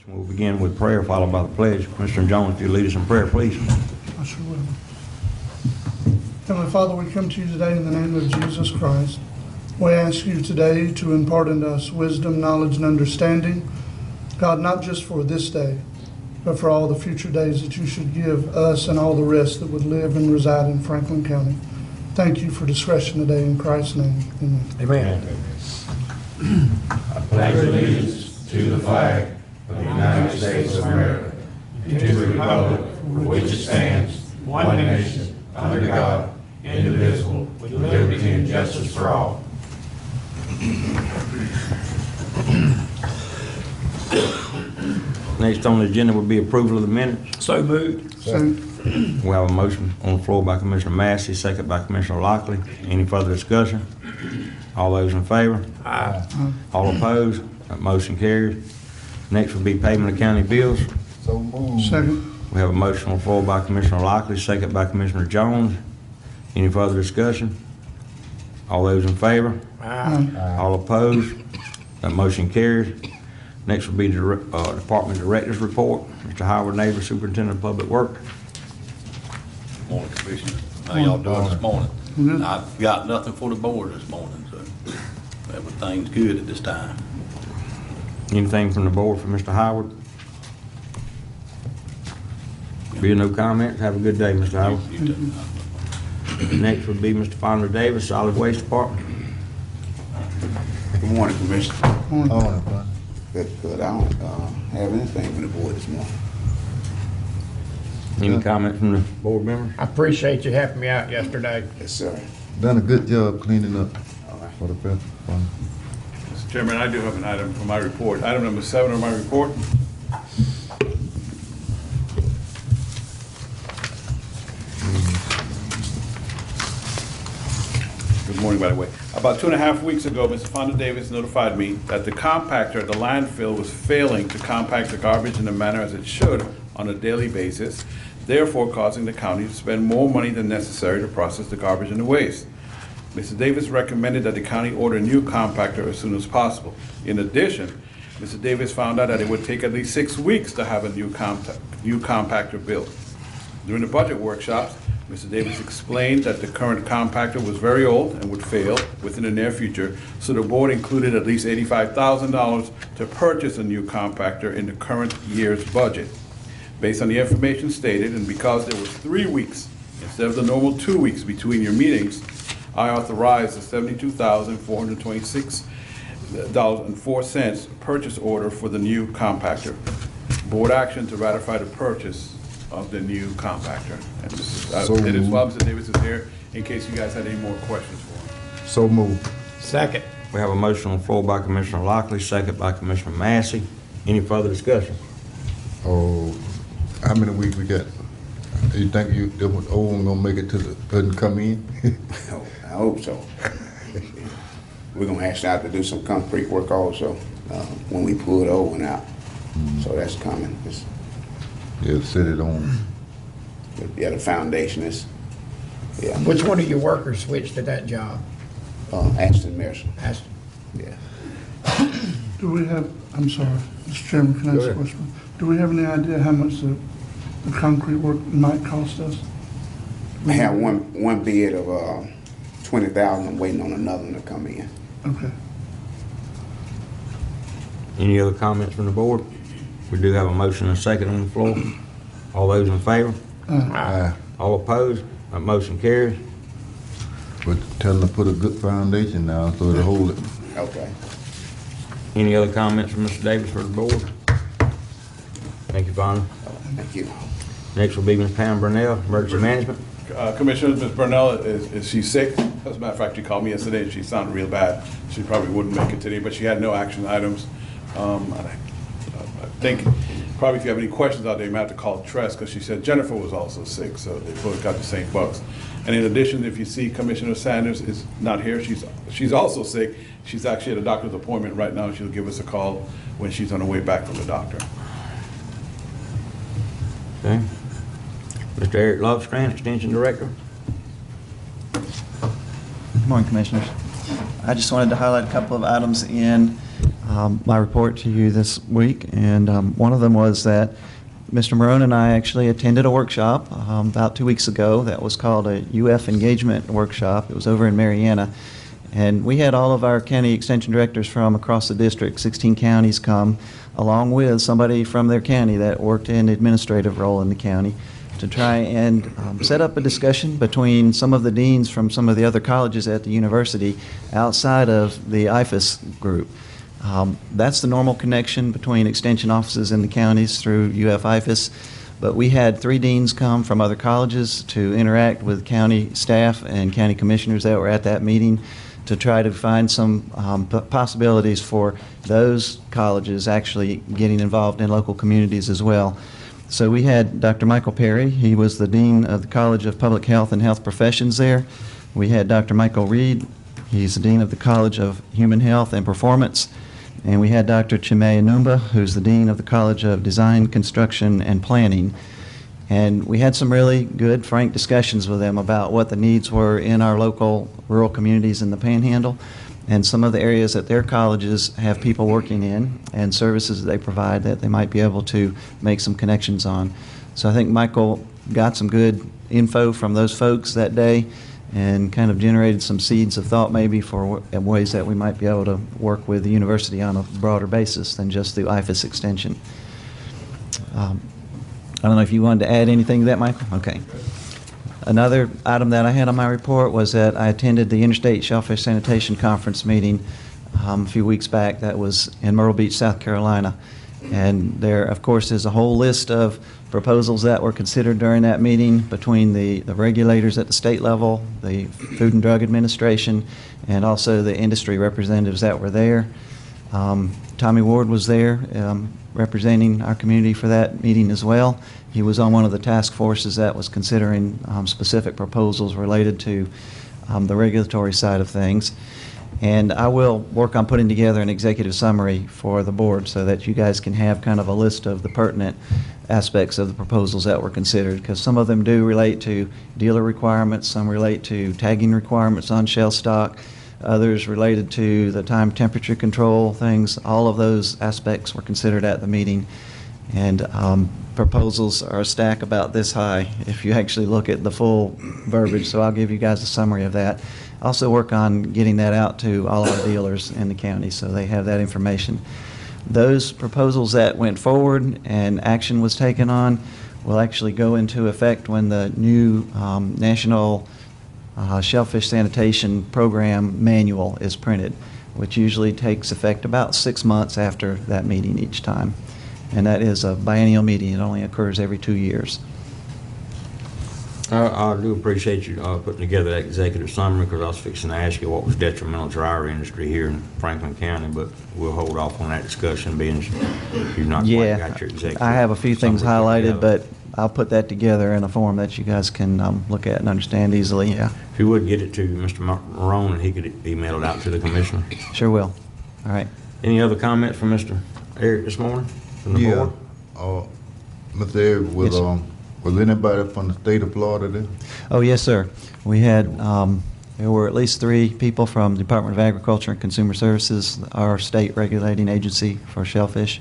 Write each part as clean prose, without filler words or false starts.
We'll begin with prayer, followed by the pledge. Commissioner Jones, if you lead us in prayer, please. I sure will. Heavenly Father, we come to you today in the name of Jesus Christ. We ask you today to impart in us wisdom, knowledge, and understanding. God, not just for this day, but for all the future days that you should give us and all the rest that would live and reside in Franklin County. Thank you for discretion today in Christ's name. Amen. Amen. I pledge allegiance to the flag of the United States of America, and to the republic for which it stands, one nation, under God, indivisible, with liberty and justice for all. Next on the agenda will be approval of the minutes. So moved. We have a motion on the floor by Commissioner Massey, second by Commissioner Lockley. Any further discussion? All those in favor? Aye. All opposed? That motion carries. Next will be payment of county bills. So moved. Second. We have a motion on the floor by Commissioner Lockley, second by Commissioner Jones. Any further discussion? All those in favor? Aye. All opposed? That motion carries. Next will be the Department Director's Report. Mr. Howard Neighbor, Superintendent of Public Works. Morning, Commissioner. How y'all doing this morning? Good. I've got nothing for the board this morning, so everything's good at this time. Anything from the board for Mr. Howard? Being no comments, have a good day, Mr. Howard. You too. Next would be Mr. Fonda Davis, Solid Waste Department. Good morning, Commissioner. On it, bud. Good. I don't have anything from the board this morning. Any comments from the board members? I appreciate you helping me out yesterday. Yes, sir. Done a good job cleaning up All right. for the festival fund. Mr. Chairman, I do have an item for my report. Item number 7 on my report. Good morning, by the way. About 2.5 weeks ago, Mr. Fonda Davis notified me that the compactor at the landfill was failing to compact the garbage in the manner as it should on a daily basis, therefore causing the county to spend more money than necessary to process the garbage and the waste. Mr. Davis recommended that the county order a new compactor as soon as possible. In addition, Mr. Davis found out that it would take at least 6 weeks to have a new compactor built. During the budget workshops, Mr. Davis explained that the current compactor was very old and would fail within the near future, so the board included at least $85,000 to purchase a new compactor in the current year's budget. Based on the information stated, and because there was 3 weeks instead of the normal 2 weeks between your meetings, I authorized the $72,426.04 purchase order for the new compactor. Board action to ratify the purchase of the new compactor. And this is, it is while Mr. Davis is here, in case you guys had any more questions for him. So moved. Second. We have a motion on the floor by Commissioner Lockley, second by Commissioner Massey. Any further discussion? Oh, how many weeks we got? You think that was old one gonna make it to the, doesn't come in? I hope so. We're gonna ask out to do some concrete work also when we pull the old one out. So that's coming. Yeah, set it on. Yeah, the foundation is, yeah. Which one of your workers switched to that job? Ashton Mercer. Ashton. Yeah. Do we have, I'm sorry, Mr. Chairman, can I ask a question? Do we have any idea how much the concrete work might cost us? I have one bid of $20,000. I'm waiting on another one to come in. Okay. Any other comments from the board? We do have a motion and a second on the floor. All those in favor? Aye. All opposed? That motion carries. But tell them to put a good foundation now so it'll hold it. Okay. Any other comments from Mr. Davis for the board? Thank you, Fonda. Thank you. Next will be Ms. Pam Burnell, Emergency Management. Commissioners, Ms. Burnell, is she sick? As a matter of fact, she called me yesterday and she sounded real bad. She probably wouldn't make it today, but she had no action items. I think probably if you have any questions out there, you might have to call Tress, because she said Jennifer was also sick, so they both got the same bugs. And in addition, if you see Commissioner Sanders is not here, she's also sick. She's actually at a doctor's appointment right now. She'll give us a call when she's on her way back from the doctor. Okay. Mr. Eric Lovestrand, Extension Director. Good morning, Commissioners. I just wanted to highlight a couple of items in my report to you this week, and one of them was that Mr. Marone and I actually attended a workshop about 2 weeks ago that was called a UF Engagement Workshop. It was over in Mariana, and we had all of our county extension directors from across the district, 16 counties, come, along with somebody from their county that worked in administrative role in the county, to try and set up a discussion between some of the deans from some of the other colleges at the university outside of the IFAS group. That's the normal connection between extension offices in the counties through UF IFAS, but we had 3 deans come from other colleges to interact with county staff and county commissioners that were at that meeting to try to find some possibilities for those colleges actually getting involved in local communities as well. So we had Dr. Michael Perry. He was the Dean of the College of Public Health and Health Professions there. We had Dr. Michael Reed. He's the Dean of the College of Human Health and Performance. And we had Dr. Chime Enumba, who's the Dean of the College of Design, Construction, and Planning. And we had some really good, frank discussions with them about what the needs were in our local rural communities in the Panhandle, and some of the areas that their colleges have people working in and services that they provide that they might be able to make some connections on. So I think Michael got some good info from those folks that day and kind of generated some seeds of thought maybe for ways that we might be able to work with the university on a broader basis than just through IFAS extension. I don't know if you wanted to add anything to that, Michael? Okay. Another item that I had on my report was that I attended the Interstate Shellfish Sanitation Conference meeting a few weeks back. That was in Myrtle Beach, South Carolina. And there, of course, is a whole list of proposals that were considered during that meeting between the regulators at the state level, the Food and Drug Administration, and also the industry representatives that were there. Tommy Ward was there representing our community for that meeting as well. He was on one of the task forces that was considering specific proposals related to the regulatory side of things. And I will work on putting together an executive summary for the board so that you guys can have kind of a list of the pertinent aspects of the proposals that were considered, because some of them do relate to dealer requirements, some relate to tagging requirements on shell stock, others related to the time temperature control things. All of those aspects were considered at the meeting. And proposals are a stack about this high if you actually look at the full verbiage, so I'll give you guys a summary of that. Also work on getting that out to all our dealers in the county so they have that information. Those proposals that went forward and action was taken on will actually go into effect when the new National Shellfish Sanitation Program manual is printed, which usually takes effect about 6 months after that meeting each time. And that is a biennial meeting. It only occurs every 2 years. I do appreciate you putting together that executive summary, because I was fixing to ask you what was detrimental to our industry here in Franklin County, but we'll hold off on that discussion, being you've not quite got your executive. I have a few things summary highlighted, but I'll put that together in a form that you guys can look at and understand easily. Yeah, If you would get it to Mr. Marone, and he could email it out to the commissioner. sure will. All right. Any other comments from Mr. Eric this morning from the board? Mr. Eric, Yes, sir. was anybody from the state of Florida there? Oh, yes, sir. We had, there were at least 3 people from the Department of Agriculture and Consumer Services, our state regulating agency for shellfish.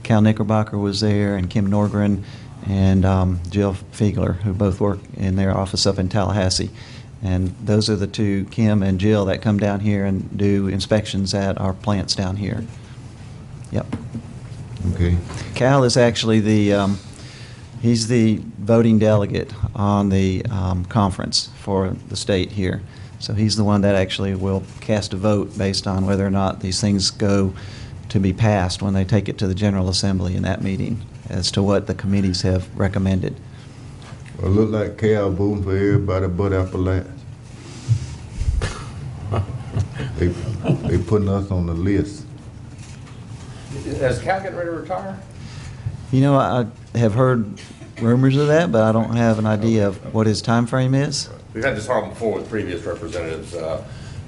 Cal Knickerbocker was there, and Kim Norgren, and Jill Fiegler, who both work in their office up in Tallahassee. And those are the 2, Kim and Jill, that come down here and do inspections at our plants down here. Yep. Okay. Cal is actually the, he's the voting delegate on the conference for the state here. So he's the one that actually will cast a vote based on whether or not these things go to be passed when they take it to the General Assembly in that meeting as to what the committees have recommended. Well, it look like Cal voting for everybody but Appalachia. They putting us on the list. Is Cal getting ready to retire? You know, I have heard rumors of that, but I don't have an idea of what his time frame is. We've had this problem before with previous representatives,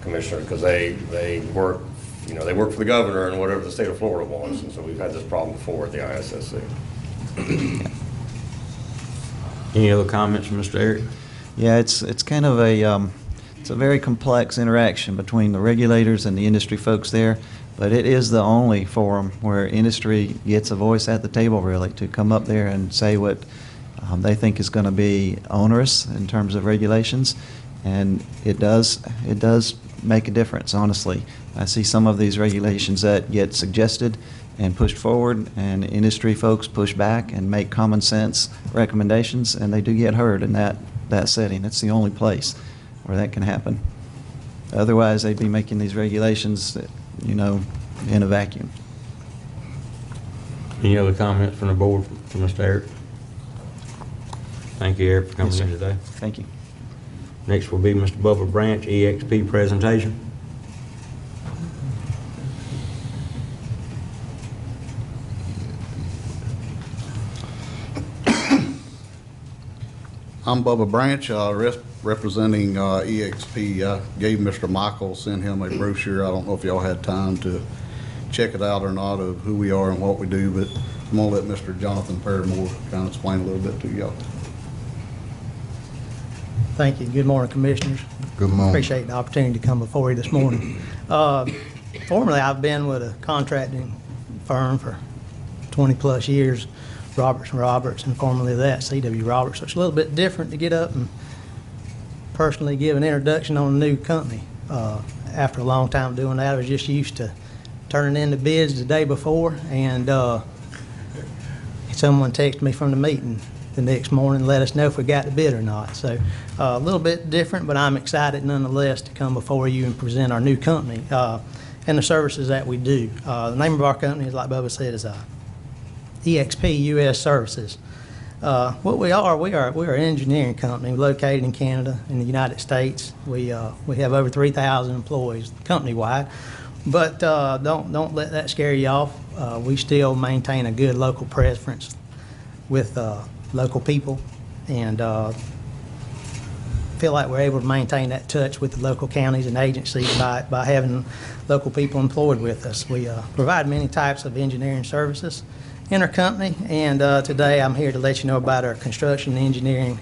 Commissioner, because they work, you know, they work for the governor and whatever the state of Florida wants, and so we've had this problem before at the ISSC. Any other comments from Mr. Eric? Yeah, it's kind of a it's a very complex interaction between the regulators and the industry folks there. But it is the only forum where industry gets a voice at the table, really, to come up there and say what they think is going to be onerous in terms of regulations. And it does make a difference, honestly. I see some of these regulations that get suggested and pushed forward, and industry folks push back and make common sense recommendations, and they do get heard in that setting. It's the only place where that can happen. Otherwise, they'd be making these regulations, in a vacuum. Any other comments from the board for Mr. Eric? Thank you, Eric, for coming Yes, sir. in today. Thank you. Next will be Mr. Bubba Branch, EXP presentation. I'm Bubba Branch, representing EXP. I gave Mr. Michael, sent him a brochure. I don't know if y'all had time to check it out or not of who we are and what we do, but I'm gonna let Mr. Jonathan Paramore kind of explain a little bit to y'all. Thank you. Good morning, Commissioners. Good morning. Appreciate the opportunity to come before you this morning. Formerly, I've been with a contracting firm for 20-plus years, Roberts & Roberts, and formerly that, C.W. Roberts. So it's a little bit different to get up and personally give an introduction on a new company. After a long time doing that, I was just used to turning in the bids the day before, and someone texted me from the meeting the next morning and let us know if we got the bid or not. So a little bit different, but I'm excited nonetheless to come before you and present our new company and the services that we do. The name of our company, is, like Bubba said, is EXP US Services. What we are an engineering company located in Canada, in the United States. We have over 3,000 employees company-wide, but don't let that scare you off. We still maintain a good local presence with local people, and feel like we're able to maintain that touch with the local counties and agencies by having local people employed with us. We provide many types of engineering services in our company, and today I'm here to let you know about our construction, engineering,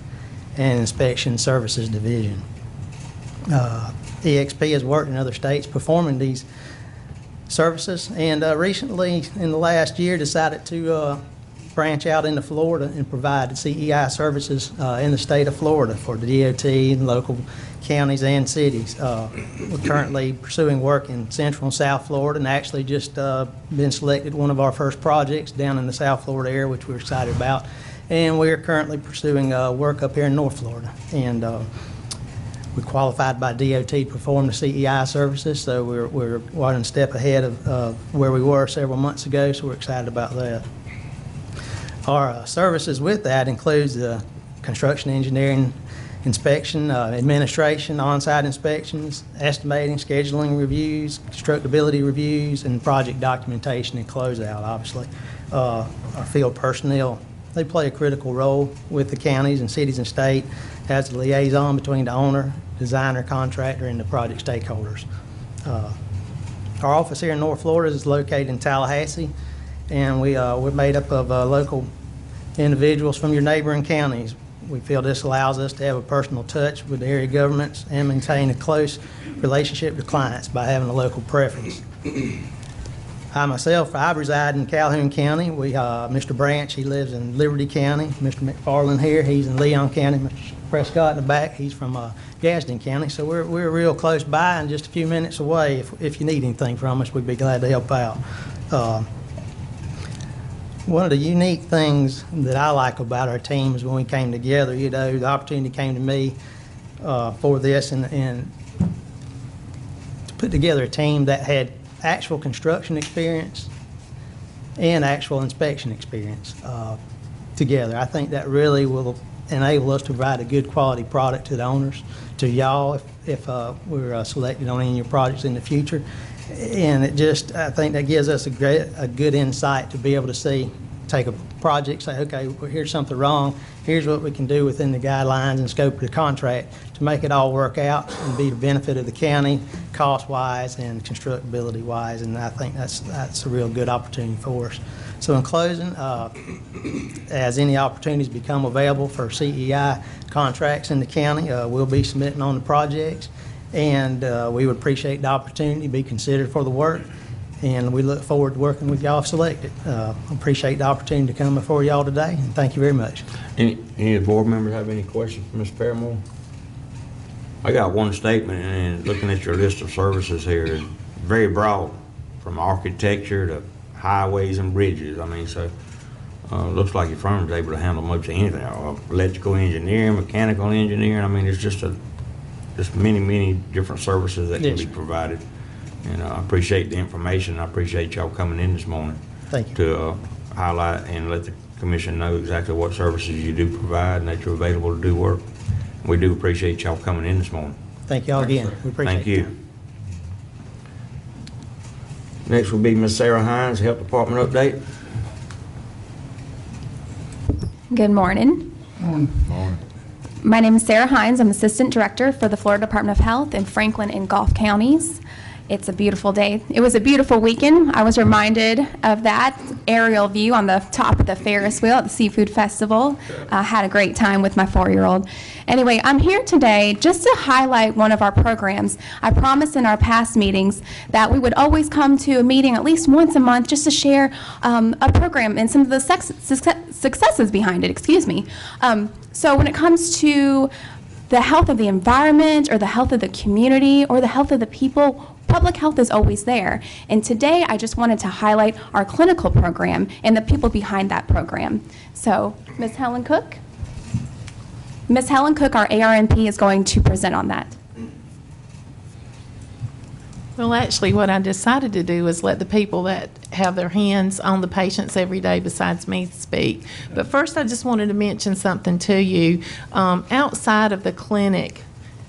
and inspection services division. EXP has worked in other states performing these services, and recently, in the last year, decided to branch out into Florida and provide CEI services in the state of Florida for the DOT and local counties and cities. We're currently pursuing work in Central and South Florida, and actually just been selected one of our first projects down in the South Florida area, which we're excited about. And we are currently pursuing work up here in North Florida. And we qualified by DOT to perform the CEI services, so we're one step ahead of where we were several months ago, so we're excited about that. Our services with that includes the construction, engineering, inspection, administration, on-site inspections, estimating, scheduling reviews, constructability reviews, and project documentation and closeout, obviously. Our field personnel, they play a critical role with the counties and cities and state as a liaison between the owner, designer, contractor, and the project stakeholders. Our office here in North Florida is located in Tallahassee, and we're made up of local individuals from your neighboring counties. We feel this allows us to have a personal touch with the area governments and maintain a close relationship with clients by having a local preference. I reside in Calhoun County. Mr. Branch, he lives in Liberty County. Mr. McFarland here, he's in Leon County. Mr. Prescott in the back, he's from Gadsden County. So we're real close by and just a few minutes away. If you need anything from us, we'd be glad to help out. One of the unique things that I like about our team is when we came together, the opportunity came to me for this and to put together a team that had actual construction experience and actual inspection experience together. I think that really will enable us to provide a good quality product to the owners, to y'all if we're selected on any of your projects in the future. And I think that gives us a good insight to be able to take a project, say, okay, well, here's something wrong, here's what we can do within the guidelines and scope of the contract to make it all work out and be the benefit of the county, cost-wise and constructability-wise, and I think that's a real good opportunity for us. So in closing, as any opportunities become available for CEI contracts in the county, we'll be submitting on the projects, and we would appreciate the opportunity to be considered for the work. and we look forward to working with y'all if selected. Appreciate the opportunity to come before y'all today, and thank you very much. Any of the board members have any questions for Mr. Paramore? I got one statement, and looking at your list of services here, it's very broad, from architecture to highways and bridges. I mean, so looks like your firm's able to handle much of anything. Electrical engineering, mechanical engineering. I mean, it's just many different services that can be provided. And I appreciate the information. I appreciate y'all coming in this morning. Thank you. To highlight and let the commission know exactly what services you do provide and that you're available to do work. We do appreciate y'all coming in this morning. Thank y'all again. We appreciate it. Thank you. Next will be Ms. Sarah Hines, Health Department update. Good morning. Morning. My name is Sarah Hines. I'm Assistant Director for the Florida Department of Health in Franklin and Gulf counties. It's a beautiful day. It was a beautiful weekend. I was reminded of that aerial view on the top of the Ferris wheel at the Seafood Festival. I had a great time with my 4-year-old. Anyway, I'm here today just to highlight one of our programs. I promised in our past meetings that we would always come to a meeting at least once a month just to share a program and some of the successes behind it, excuse me. So when it comes to the health of the environment or the health of the community or the health of the people, public health is always there. And today I just wanted to highlight our clinical program and the people behind that program. So Ms. Helen Cook. Ms. Helen Cook, our ARNP, is going to present on that. Well, actually, what I decided to do is let the people that have their hands on the patients every day besides me speak. But first, I just wanted to mention something to you. Outside of the clinic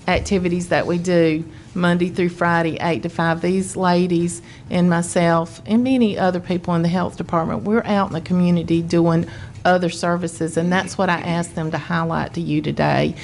activities that we do Monday through Friday, 8 to 5, these ladies and myself and many other people in the health department, we're out in the community doing other services, and that's what I asked them to highlight to you today,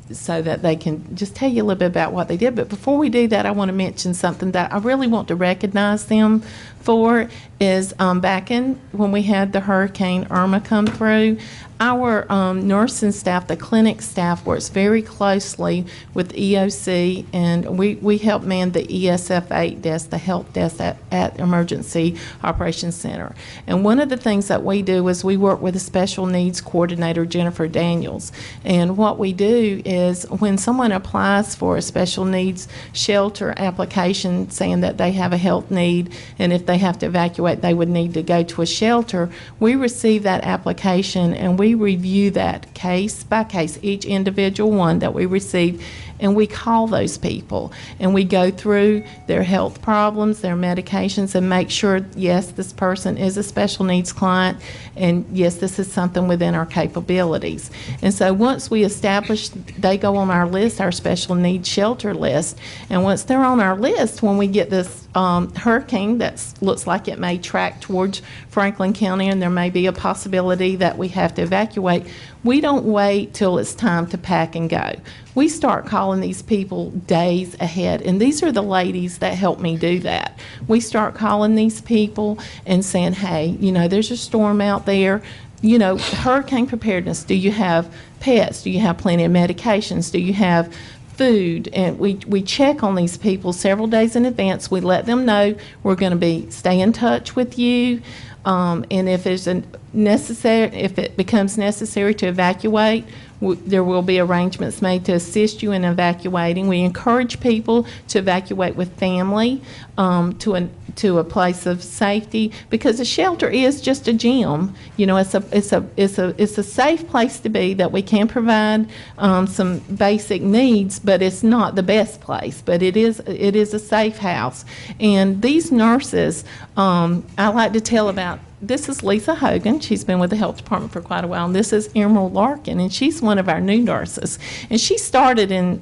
so that they can just tell you a little bit about what they did. But before we do that, I want to mention something that I really want to recognize them for is back in when we had the Hurricane Irma come through, our nursing staff, the clinic staff, works very closely with EOC, and we help man the ESF8 desk, the help desk at Emergency Operations Center. And one of the things that we do is we work with a special needs coordinator, Jennifer Daniels. And what we do is when someone applies for a special needs shelter application saying that they have a health need, and if they have to evacuate, they would need to go to a shelter, we receive that application and we review that case by case, each individual one that we receive, and we call those people and we go through their health problems, their medications, and make sure, yes, this person is a special needs client, and yes, this is something within our capabilities. And so once we establish, they go on our list, our special needs shelter list, and once they're on our list, when we get this hurricane that looks like it may track towards Franklin County and there may be a possibility that we have to evacuate, we don't wait till it's time to pack and go. We start calling these people days ahead, and these are the ladies that help me do that. We start calling these people and saying, hey, you know, there's a storm out there. You know, hurricane preparedness. Do you have pets? Do you have plenty of medications? Do you have food? And we check on these people several days in advance. We let them know we're going to stay in touch with you, and if it becomes necessary to evacuate, there will be arrangements made to assist you in evacuating. We encourage people to evacuate with family to a place of safety, because a shelter is just a gym. You know, it's a safe place to be that we can provide some basic needs, but it's not the best place. But it is a safe house. And these nurses, I like to tell about. This is Lisa Hogan. She's been with the health department for quite a while. And this is Emerald Larkin, and she's one of our new nurses. And she started in,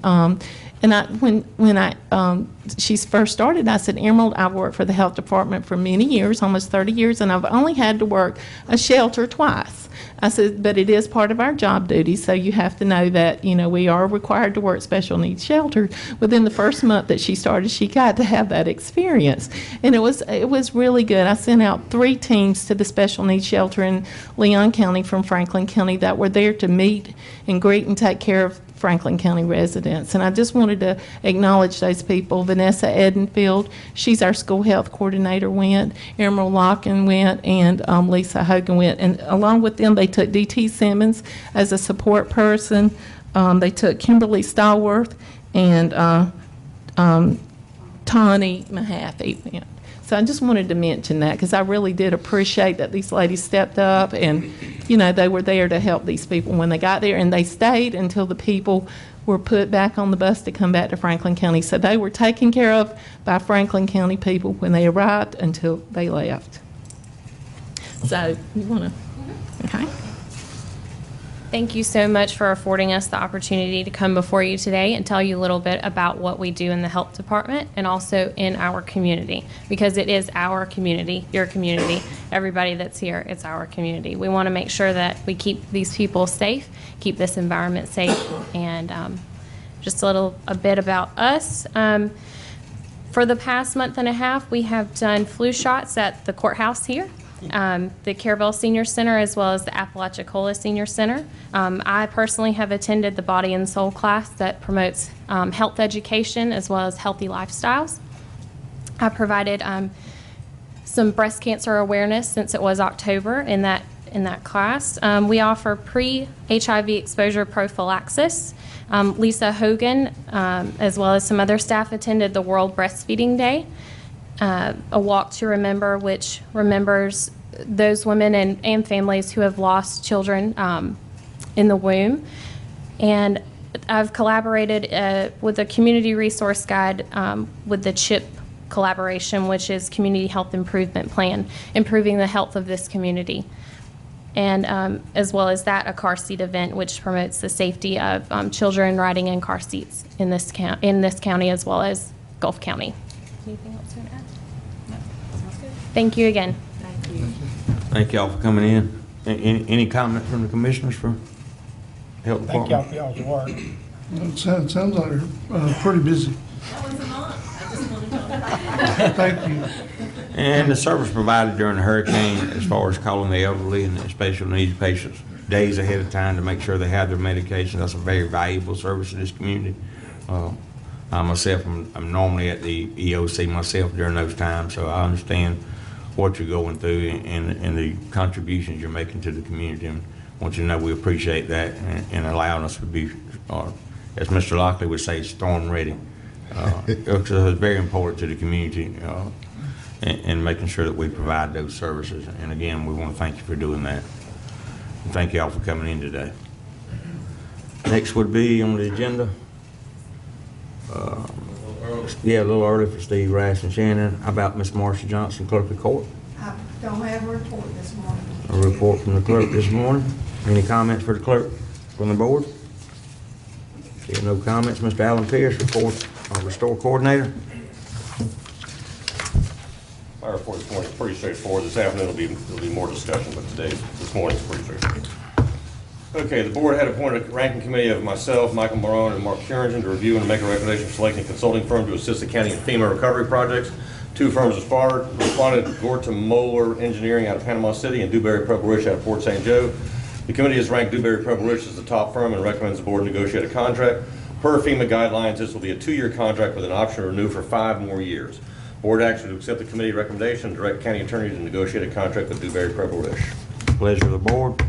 she first started, I said, Emerald, I've worked for the health department for many years, almost 30 years, and I've only had to work a shelter twice. I said, but it is part of our job duty, so you have to know that, you know, we are required to work special needs shelter. Within the first month that she started, she got to have that experience, and it was really good. I sent out 3 teams to the special needs shelter in Leon County from Franklin County that were there to meet and greet and take care of Franklin County residents. And I just wanted to acknowledge those people. Vanessa Edenfield, she's our school health coordinator, went. Emerald Locken went, and Lisa Hogan went. And along with them, they took D.T. Simmons as a support person. They took Kimberly Stallworth and Tawny Mahaffey went. So I just wanted to mention that because I really did appreciate that these ladies stepped up and, you know, they were there to help these people when they got there, and they stayed until the people were put back on the bus to come back to Franklin County. So they were taken care of by Franklin County people when they arrived until they left. So you want to, okay? Thank you so much for affording us the opportunity to come before you today and tell you a little bit about what we do in the health department and also in our community, because it is our community, your community, everybody that's here, it's our community. We want to make sure that we keep these people safe, keep this environment safe, and just a bit about us. For the past month and a half, we have done flu shots at the courthouse here, the Carabel Senior Center, as well as the Apalachicola Senior Center. I personally have attended the Body and Soul class that promotes health education as well as healthy lifestyles. I provided some breast cancer awareness since it was October in that class. We offer pre-HIV exposure prophylaxis. Lisa Hogan, as well as some other staff, attended the World Breastfeeding Day, a walk to remember, which remembers those women and families who have lost children in the womb. And I've collaborated with a community resource guide with the CHIP collaboration, which is Community Health Improvement Plan, improving the health of this community. And as well as that, a car seat event, which promotes the safety of children riding in car seats in this county as well as Gulf County. Anything else you want to add? No. Sounds good. Thank you again. Thank you. Thank y'all for coming in. Any comment from the commissioners for health Thank y'all department? for y'all's work. It sounds like you're pretty busy. Thank you. And the service provided during the hurricane, as far as calling the elderly and the special needs patients days ahead of time to make sure they have their medication, that's a very valuable service to this community. I myself, I'm normally at the EOC myself during those times, so I understand what you're going through and the contributions you're making to the community. And I want you to know we appreciate that and allowing us to be, as Mr. Lockley would say, storm ready. It's very important to the community and making sure that we provide those services. And again, we want to thank you for doing that. And thank you all for coming in today. Next would be on the agenda. Yeah, a little early for Steve Rash and Shannon. How about Miss Marcia Johnson, clerk of court? I don't have a report this morning. A report from the clerk this morning. Any comments for the clerk from the board? If no comments, Mr. Alan Pierce, restore coordinator. My report this morning is pretty straightforward. This afternoon there'll be more discussion, but this morning is pretty straightforward. Okay, the board had appointed a ranking committee of myself, Michael Marone, and Mark Curingen to review and make a recommendation for selecting a consulting firm to assist the county in FEMA recovery projects. Two firms responded, Gorta Moeller Engineering out of Panama City and Dewberry Purple Rich out of Port St. Joe. The committee has ranked Dewberry Purple Rich as the top firm and recommends the board negotiate a contract. Per FEMA guidelines, this will be a 2-year contract with an option to renew for 5 more years. Board action to accept the committee recommendation and direct county attorney to negotiate a contract with Dewberry Purple Rich. Pleasure of the board.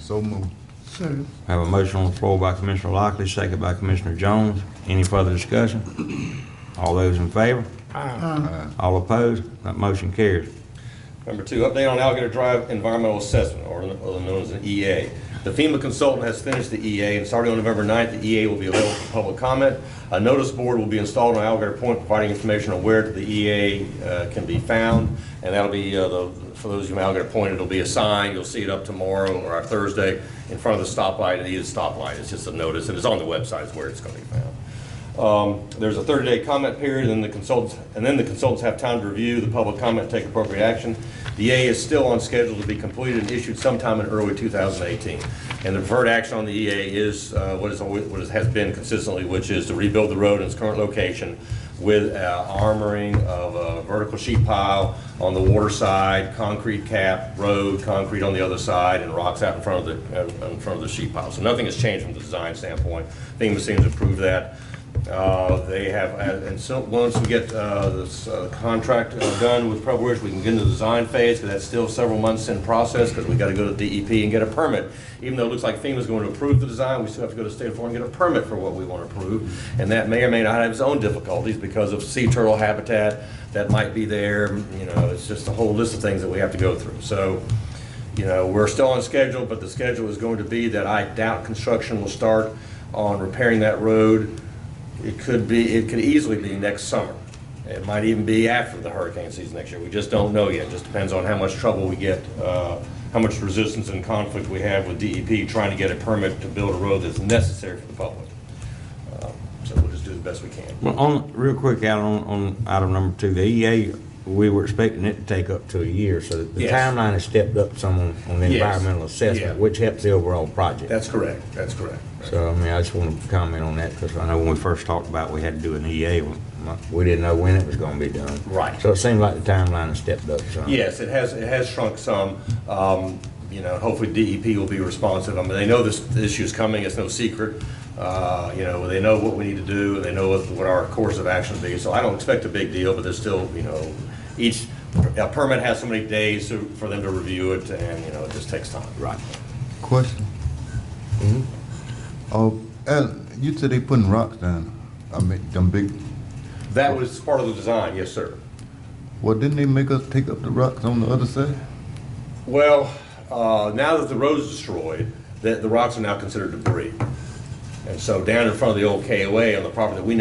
So moved. Second. I have a motion on the floor by Commissioner Lockley, second by Commissioner Jones. Any further discussion? All those in favor? Aye. All opposed? That motion carries. Number 2, update on Alligator Drive environmental assessment, or known as an EA. The FEMA consultant has finished the EA, and starting on November 9th, the EA will be available for public comment. A notice board will be installed on Alligator Point providing information on where the EA can be found, and that'll be, for those of you from Alligator Point, it'll be a sign. You'll see it up tomorrow or Thursday in front of the stoplight. It is a stoplight. It's just a notice, and it's on the website is where it's going to be found. There's a 30-day comment period, and then the consultants have time to review the public comment and take appropriate action. The EA is still on schedule to be completed and issued sometime in early 2018. And the preferred action on the EA is what it has been consistently, which is to rebuild the road in its current location, with armoring of a vertical sheet pile on the water side, concrete cap, road, concrete on the other side, and rocks out in front of the sheet pile. So nothing has changed from the design standpoint. FEMA seems to approve that. They have, and so once we get this contract done with ProWish, we can get into the design phase, because that's still several months in process, because we got to go to DEP and get a permit. Even though it looks like FEMA's going to approve the design, we still have to go to State of Florida and get a permit for what we want to approve, and that may or may not have its own difficulties because of sea turtle habitat that might be there. You know, it's just a whole list of things that we have to go through. So, you know, we're still on schedule, but the schedule is going to be that I doubt construction will start on repairing that road. It could easily be next summer. It might even be after the hurricane season next year. We just don't know yet. It just depends on how much trouble we get, how much resistance and conflict we have with DEP trying to get a permit to build a road that's necessary for the public. So we'll just do the best we can. Well, real quick, on item number 2, the EA, we were expecting it to take up to a year, so the Yes. timeline has stepped up some on the Yes. environmental assessment, Yeah. which helps the overall project. That's correct. That's correct. So, I mean, I just want to comment on that, because I know when we first talked about we had to do an EA, we didn't know when it was going to be done. Right. So it seems like the timeline has stepped up some. Yes, it has shrunk some. You know, hopefully DEP will be responsive. I mean, they know this issue is coming. It's no secret. You know, they know what we need to do, and they know what our course of action will be. So I don't expect a big deal, but there's still, you know, a permit has so many days for them to review it, and, you know, it just takes time. Right. Question. Oh, Alan, you said they putting rocks down. I mean, them big. That was part of the design, yes, sir. Well, didn't they make us take up the rocks on the other side? Well, now that the road is destroyed, the rocks are now considered debris. And so down in front of the old KOA on the property that we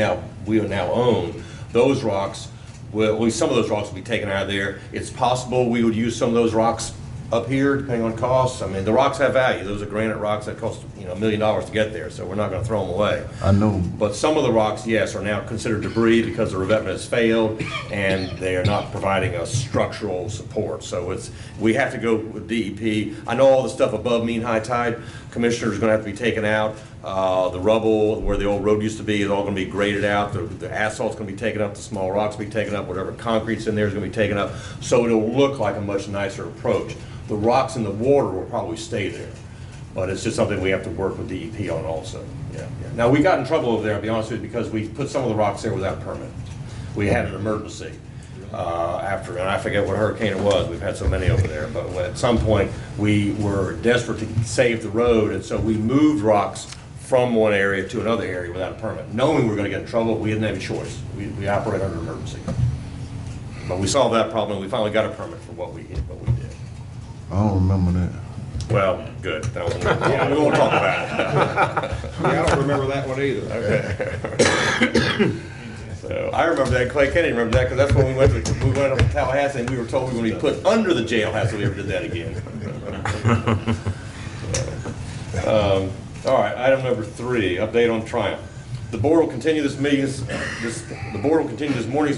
now own, those rocks, well, some of those rocks will be taken out of there. It's possible we would use some of those rocks up here, depending on costs. I mean, the rocks have value. Those are granite rocks that cost, you know, $1 million to get there, so we're not going to throw them away. I know. But some of the rocks, yes, are now considered debris because the revetment has failed and they are not providing a structural support. So we have to go with DEP. I know all the stuff above mean high tide, Commissioner, is going to have to be taken out. The rubble where the old road used to be is all going to be graded out. The asphalt's going to be taken up. The small rocks will be taken up. Whatever concrete's in there is going to be taken up. So it'll look like a much nicer approach. The rocks in the water will probably stay there, but it's just something we have to work with DEP on also. Yeah. Now, we got in trouble over there, I'll be honest with you, because we put some of the rocks there without a permit. We had an emergency after, and I forget what hurricane it was. We've had so many over there, but at some point we were desperate to save the road, and so we moved rocks from one area to another area without a permit, knowing we were going to get in trouble. We didn't have a choice. We operate under emergency, but we solved that problem. And we finally got a permit for what we did. I don't remember that. Well, good. That was, we won't talk about it. Yeah, I don't remember that one either. Okay. So I remember that. Clay Kennedy remembered that, because that's when we went up to Tallahassee and we were told we were going to be put under the jailhouse if we ever did that again. All right, item number 3, update on Triumph. The board will continue this morning's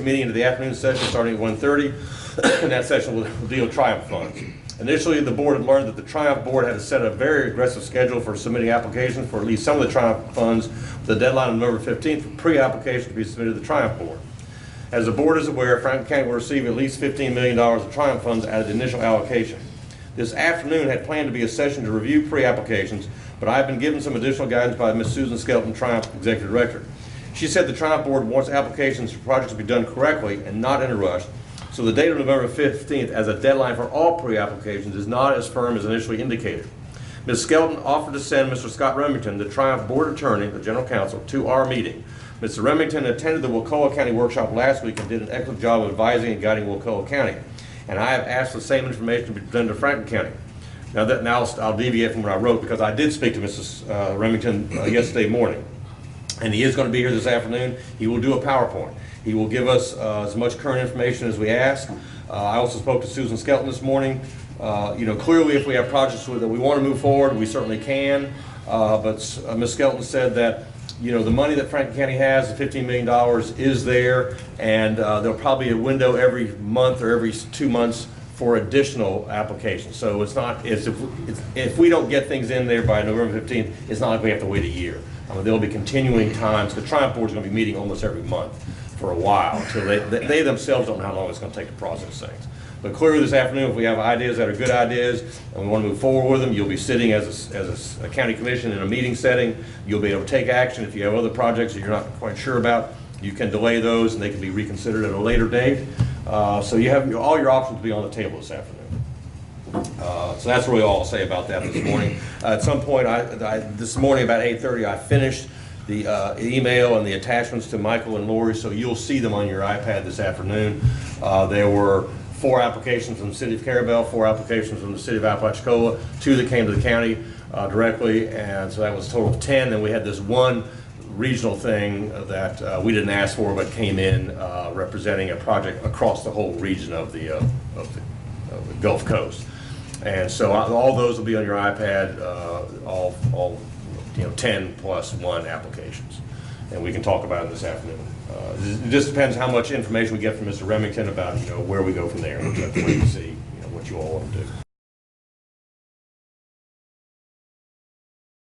meeting into the afternoon session starting at 1:30, and that session will deal with Triumph funds. Initially, the board had learned that the Triumph board had set a very aggressive schedule for submitting applications for at least some of the Triumph funds, with the deadline of November 15th for pre-application to be submitted to the Triumph board. As the board is aware, Franklin County will receive at least $15 million of Triumph funds out of the initial allocation. This afternoon had planned to be a session to review pre-applications, but I have been given some additional guidance by Ms. Susan Skelton, Triumph Executive Director. She said the Triumph board wants applications for projects to be done correctly and not in a rush, so the date of November 15th as a deadline for all pre-applications is not as firm as initially indicated. Ms. Skelton offered to send Mr. Scott Remington, the Triumph board attorney, the general counsel, to our meeting. Mr. Remington attended the Wakulla County workshop last week and did an excellent job of advising and guiding Wakulla County. And I have asked the same information to be done to Franklin County. Now I'll deviate from what I wrote, because I did speak to Mrs. Remington yesterday morning. And he is going to be here this afternoon. He will do a PowerPoint. He will give us as much current information as we ask. I also spoke to Susan Skelton this morning. You know, clearly if we have projects that we want to move forward, we certainly can. But Ms. Skelton said that, you know, the money that Franklin County has, the $15 million, is there, and there'll probably be a window every month or every 2 months for additional applications. So it's not, if we don't get things in there by November 15th, it's not like we have to wait a year. There'll be continuing times. The Triumph board is going to be meeting almost every month for a while, until they themselves don't know how long it's going to take to process things. But clearly this afternoon, if we have ideas that are good ideas and we want to move forward with them, you'll be sitting as a county commission in a meeting setting. You'll be able to take action. If you have other projects that you're not quite sure about, you can delay those and they can be reconsidered at a later date. So you have all your options to be on the table this afternoon. So that's really all I'll say about that this morning. At some point, this morning about 8:30, I finished the email and the attachments to Michael and Lori, so you'll see them on your iPad this afternoon. There were 4 applications from the city of Carabel, 4 applications from the city of Apalachicola, 2 that came to the county directly, and so that was a total of 10. And we had this one regional thing that we didn't ask for but came in representing a project across the whole region of the Gulf Coast. And so all those will be on your iPad, all 10 plus 1 applications. And we can talk about it this afternoon. It just depends how much information we get from Mr. Remington about, where we go from there. We'll have to wait and see, what you all want to do.